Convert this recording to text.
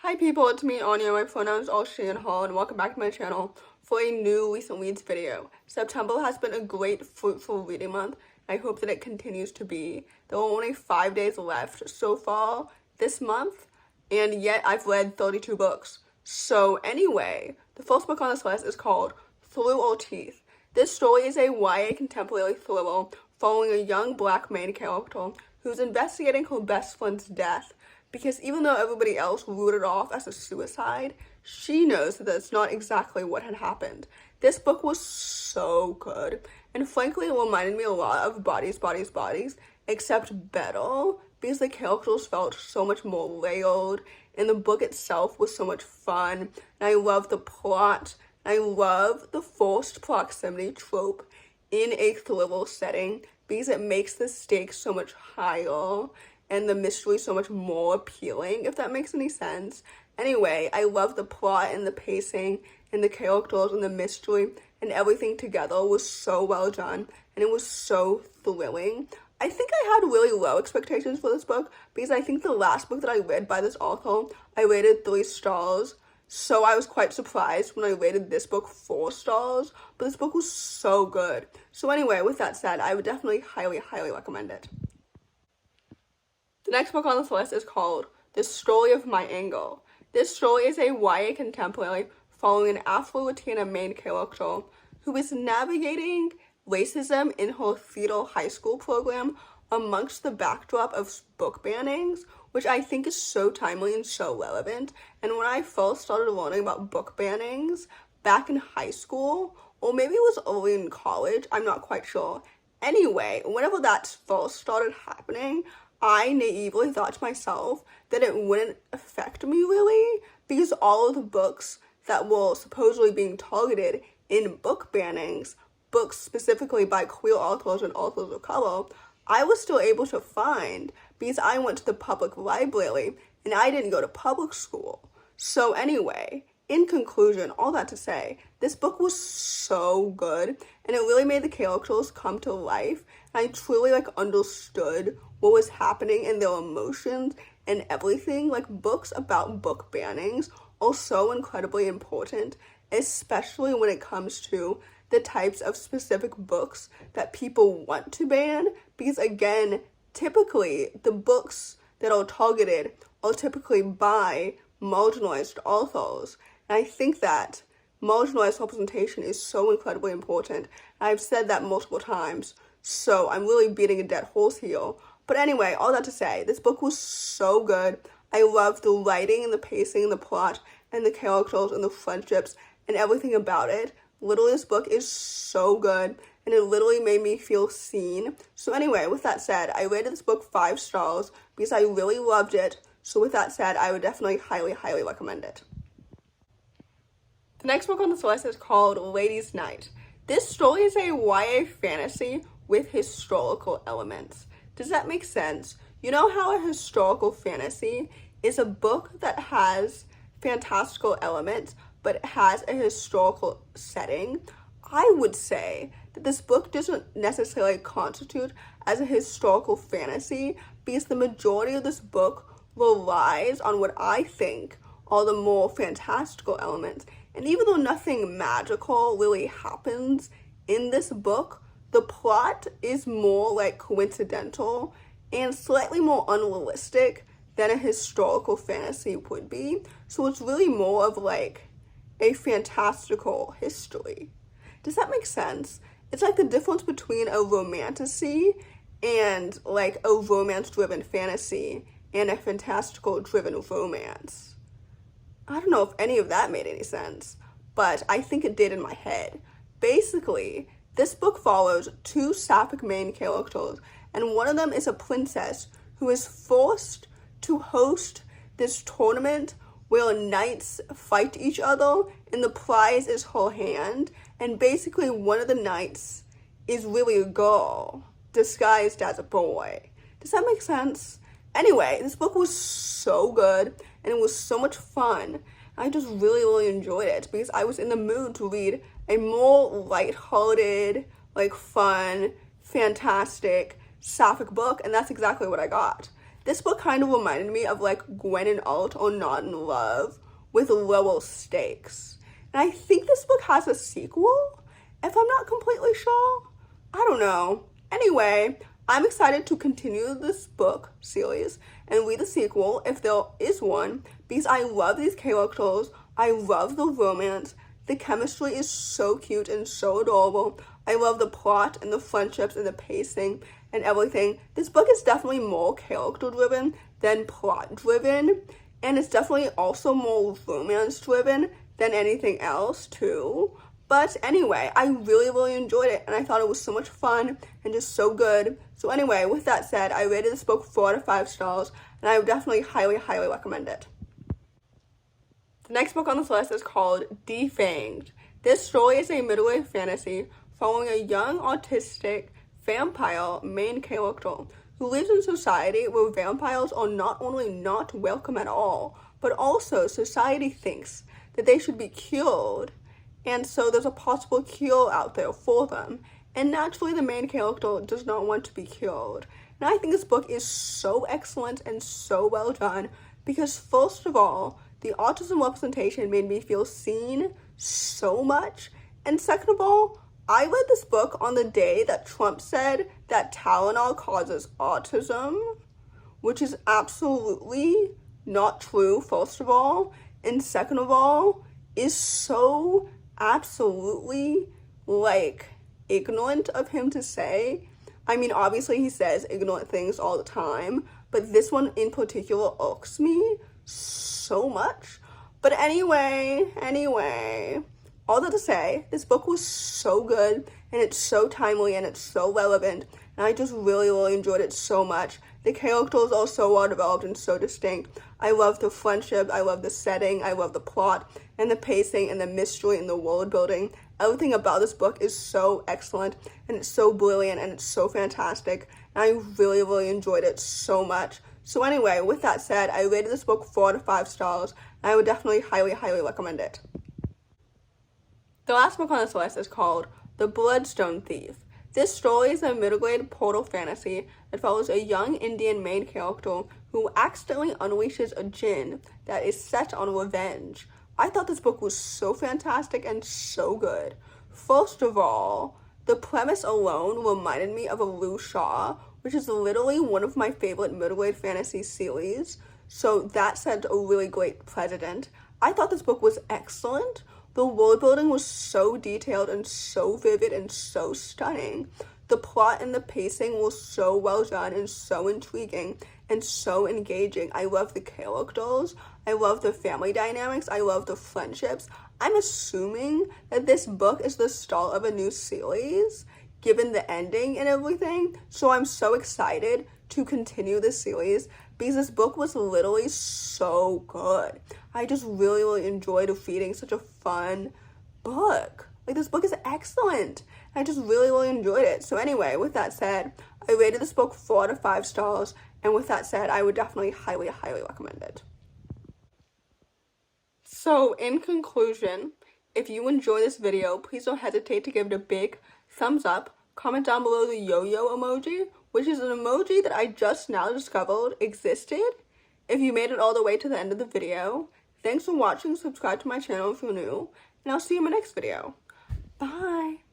Hi people, it's me, Anja. My pronouns are she and her, and welcome back to my channel for a new recent reads video. September has been a great, fruitful reading month. I hope that it continues to be. There are only 5 days left so far this month, and yet I've read 32 books. So anyway, the first book on this list is called Through Our Teeth. This story is a YA contemporary thriller following a young black main character who's investigating her best friend's death, because even though everybody else wrote it off as a suicide, she knows that that's not exactly what had happened. This book was so good, and frankly it reminded me a lot of Bodies, except better, because the characters felt so much more layered, and the book itself was so much fun, and I love the plot, and I love the forced proximity trope in a thriller setting, because it makes the stakes so much higher, and the mystery so much more appealing, if that makes any sense. Anyway, I love the plot and the pacing and the characters and the mystery, and everything together was so well done, and it was so thrilling. I think I had really low expectations for this book, because I think the last book that I read by this author, I rated 3 stars, so I was quite surprised when I rated this book 4 stars, but this book was so good. So anyway, with that said, I would definitely highly recommend it. The next book on this list is called The Story of My Anger. This story is a YA contemporary following an Afro-Latina main character who is navigating racism in her theater high school program amongst the backdrop of book bannings, which I think is so timely and so relevant. And when I first started learning about book bannings back in high school, or maybe it was early in college, I'm not quite sure. Anyway, whenever that first started happening, I naively thought to myself that it wouldn't affect me really, because all of the books that were supposedly being targeted in book bannings, books specifically by queer authors and authors of color, I was still able to find because I went to the public library and I didn't go to public school. So anyway, in conclusion, all that to say, this book was so good, and it really made the characters come to life, and I truly understood what was happening in their emotions and everything. Books about book bannings are so incredibly important, especially when it comes to the types of specific books that people want to ban, because again, typically the books that are targeted are typically by marginalized authors. And I think that marginalized representation is so incredibly important. I've said that multiple times, so I'm really beating a dead horse here. But anyway, all that to say, this book was so good. I loved the writing and the pacing and the plot and the characters and the friendships and everything about it. Literally, this book is so good, and it literally made me feel seen. So anyway, with that said, I rated this book 5 stars because I really loved it. So with that said, I would definitely highly recommend it. The next book on this list is called Ladies' Night. This story is a YA fantasy with historical elements. Does that make sense? You know how a historical fantasy is a book that has fantastical elements, but it has a historical setting? I would say that this book doesn't necessarily constitute as a historical fantasy, because the majority of this book relies on what I think are the more fantastical elements. And even though nothing magical really happens in this book, the plot is more coincidental and slightly more unrealistic than a historical fantasy would be. So it's really more of a fantastical history. Does that make sense? It's the difference between a romantasy and a romance-driven fantasy and a fantastical-driven romance. I don't know if any of that made any sense, but I think it did in my head. Basically, this book follows 2 sapphic main characters, and one of them is a princess who is forced to host this tournament where knights fight each other, and the prize is her hand, and basically one of the knights is really a girl disguised as a boy. Does that make sense? Anyway, this book was so good, and it was so much fun. I just really enjoyed it, because I was in the mood to read a more lighthearted, fun, fantastic, sapphic book, and that's exactly what I got. This book kind of reminded me of like Gwen and Alt or Not in Love with lower stakes. And I think this book has a sequel, if I'm not completely sure. I don't know. Anyway, I'm excited to continue this book series and read the sequel, if there is one, because I love these characters. I love the romance. The chemistry is so cute and so adorable. I love the plot and the friendships and the pacing and everything. This book is definitely more character-driven than plot-driven, and it's definitely also more romance-driven than anything else, too. But anyway, I really, really enjoyed it, and I thought it was so much fun and just so good. So anyway, with that said, I rated this book 4 out of 5 stars, and I would definitely highly, highly recommend it. The next book on this list is called Defanged. This story is a middle-aged fantasy following a young autistic vampire main character who lives in society where vampires are not only not welcome at all, but also society thinks that they should be cured, and so there's a possible cure out there for them. And naturally, the main character does not want to be cured. And I think this book is so excellent and so well done because, first of all, the autism representation made me feel seen so much. And second of all, I read this book on the day that Trump said that Tylenol causes autism, which is absolutely not true, first of all. And second of all, is so absolutely, like, ignorant of him to say. I mean, obviously he says ignorant things all the time, but this one in particular irks me so much. But anyway, all that to say, this book was so good, and it's so timely, and it's so relevant, and I just really, really enjoyed it so much. The characters are so well developed and so distinct. I love the friendship, I love the setting, I love the plot, and the pacing, and the mystery, and the world building. Everything about this book is so excellent, and it's so brilliant, and it's so fantastic, and I really, really enjoyed it so much. So anyway, with that said, I rated this book 4 out of 5 stars, and I would definitely highly, highly recommend it. The last book on this list is called The Bloodstone Thief. This story is a middle-grade portal fantasy that follows a young Indian main character who accidentally unleashes a djinn that is set on revenge. I thought this book was so fantastic and so good. First of all, the premise alone reminded me of a Lu Shaw, which is literally one of my favorite middle-grade fantasy series, so that set a really great precedent. I thought this book was excellent. The world building was so detailed and so vivid and so stunning. The plot and the pacing were so well done and so intriguing and so engaging. I love the characters. I love the family dynamics. I love the friendships. I'm assuming that this book is the start of a new series, given the ending and everything. So I'm so excited to continue this series because this book was literally so good. I just really, really enjoyed reading such a fun book. Like, this book is excellent. I just really, really enjoyed it. So anyway, with that said, I rated this book 4 out of 5 stars. And with that said, I would definitely highly, highly recommend it. So in conclusion, if you enjoy this video, please don't hesitate to give it a big thumbs up. Comment down below the yo-yo emoji, which is an emoji that I just now discovered existed. If you made it all the way to the end of the video, thanks for watching. Subscribe to my channel if you're new, and I'll see you in my next video. Bye!